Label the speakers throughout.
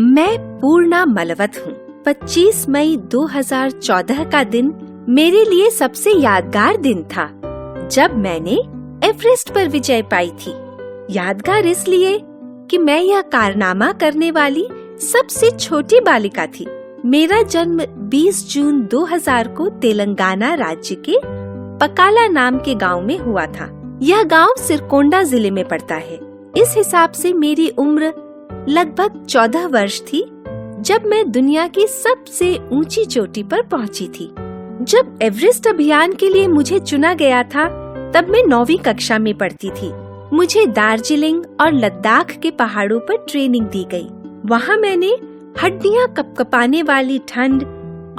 Speaker 1: मैं पूर्णा मलवत हूँ। 25 मई 2014 का दिन मेरे लिए सबसे यादगार दिन था, जब मैंने एवरेस्ट पर विजय पाई थी। यादगार इसलिए कि मैं यह कारनामा करने वाली सबसे छोटी बालिका थी। मेरा जन्म 20 जून 2000 को तेलंगाना राज्य के पकाला नाम के गांव में हुआ था। यह गांव सिरकोंडा जिले में पड़ता है। इस हिसाब से मेरी उम्र लगभग 14 वर्ष थी जब मैं दुनिया की सबसे ऊंची चोटी पर पहुंची थी। जब एवरेस्ट अभियान के लिए मुझे चुना गया था, तब मैं 9वीं कक्षा में पढ़ती थी। मुझे दार्जिलिंग और लद्दाख के पहाड़ों पर ट्रेनिंग दी गई। वहाँ मैंने हड्डियाँ कपकपाने वाली ठंड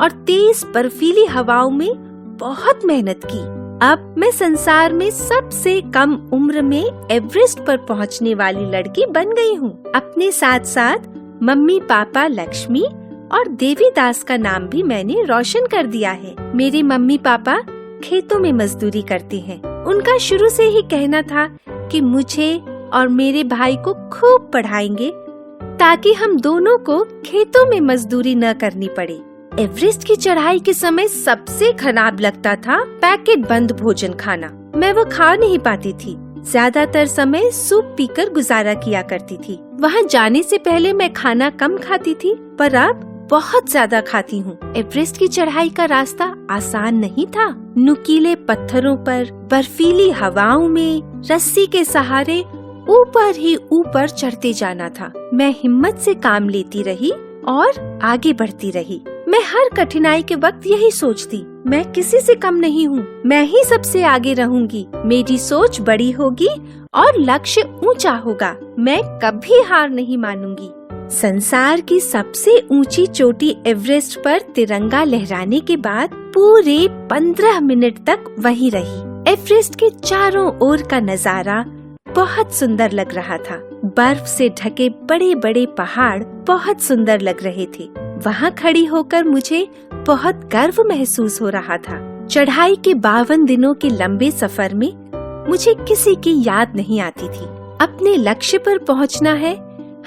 Speaker 1: और तेज बर्फीली हवाओं में बहुत मेहनत की। अब मैं संसार में सबसे कम उम्र में एवरेस्ट पर पहुंचने वाली लड़की बन गई हूँ। अपने साथ साथ मम्मी पापा लक्ष्मी और देवीदास का नाम भी मैंने रोशन कर दिया है। मेरे मम्मी पापा खेतों में मजदूरी करते हैं। उनका शुरू से ही कहना था कि मुझे और मेरे भाई को खूब पढ़ाएंगे ताकि हम दोनों को खेतों में मजदूरी न करनी पड़े। एवरेस्ट की चढ़ाई के समय सबसे खराब लगता था पैकेट बंद भोजन खाना। मैं वो खा नहीं पाती थी। ज्यादातर समय सूप पीकर गुजारा किया करती थी। वहाँ जाने से पहले मैं खाना कम खाती थी, पर अब बहुत ज्यादा खाती हूँ। एवरेस्ट की चढ़ाई का रास्ता आसान नहीं था। नुकीले पत्थरों पर, बर्फीली हवाओं में, रस्सी के सहारे ऊपर ही ऊपर चढ़ते जाना था। मैं हिम्मत से काम लेती रही और आगे बढ़ती रही। मैं हर कठिनाई के वक्त यही सोचती, मैं किसी से कम नहीं हूँ, मैं ही सबसे आगे रहूंगी। मेरी सोच बड़ी होगी और लक्ष्य ऊंचा होगा। मैं कभी हार नहीं मानूंगी। संसार की सबसे ऊंची चोटी एवरेस्ट पर तिरंगा लहराने के बाद पूरे 15 मिनट तक वहीं रही। एवरेस्ट के चारों ओर का नजारा बहुत सुंदर लग रहा था। बर्फ से ढके बड़े बड़े पहाड़ बहुत सुंदर लग रहे थे। वहाँ खड़ी होकर मुझे बहुत गर्व महसूस हो रहा था। चढ़ाई के 52 दिनों के लंबे सफर में मुझे किसी की याद नहीं आती थी। अपने लक्ष्य पर पहुँचना है,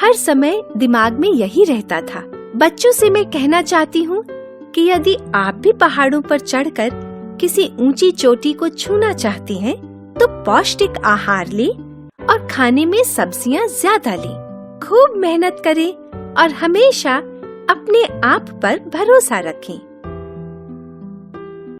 Speaker 1: हर समय दिमाग में यही रहता था। बच्चों से मैं कहना चाहती हूँ कि यदि आप भी पहाड़ों पर चढ़कर किसी ऊंची चोटी को छूना चाहते हैं, तो पौष्टिक आहार लें और खाने में सब्जियां ज्यादा लें। खूब मेहनत करें और हमेशा अपने आप पर भरोसा रखें।